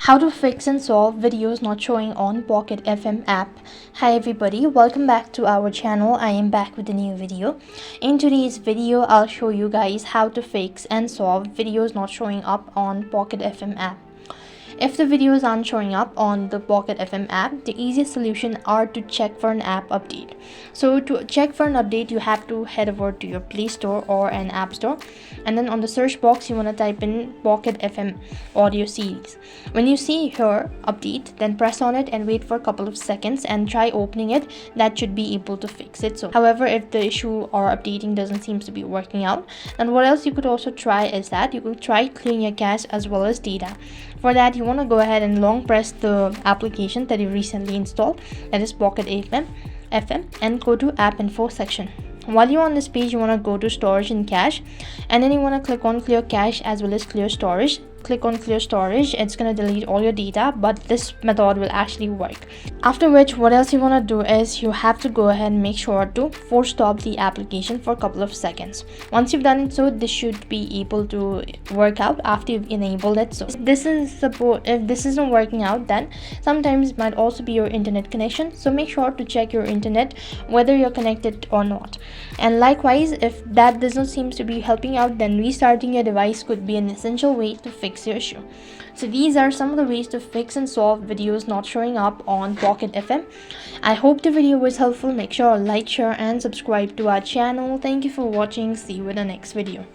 How to fix and solve videos not showing on Pocket FM app. Hi everybody, welcome back to our channel. I am back with a new video. In today's video, I'll show you guys how to fix and solve videos not showing up on Pocket FM app. If the videos aren't showing up on the Pocket FM app, the easiest solution are to check for an app update. So to check for an update, you have to head over to your Play Store or an App Store, and then on the search box you want to type in Pocket FM audio series. When you see here update, then press on it and wait for a couple of seconds and try opening it. That should be able to fix it. So however, if the issue or updating doesn't seem to be working out, then what else you could also try is that you could try clearing your cache as well as data. For that, you want to go ahead and long press the application that you recently installed, that is Pocket FM, and go to app info section. While you're on this page, you want to go to storage and cache, and then you want to click on clear cache as well as clear storage. Click on clear storage. It's going to delete all your data, but this method will actually work. After which, what else you want to do is you have to go ahead and make sure to force stop the application for a couple of seconds. Once you've done it, so this should be able to work out after you've enabled it. So if this isn't working out, then sometimes it might also be your internet connection. So make sure to check your internet whether you're connected or not. And likewise, if that doesn't seem to be helping out, then restarting your device could be an essential way to fix your issue. So these are some of the ways to fix and solve videos not showing up on Pocket FM. I hope the video was helpful. Make sure to like, share and subscribe to our channel. Thank you for watching. See you in the next video.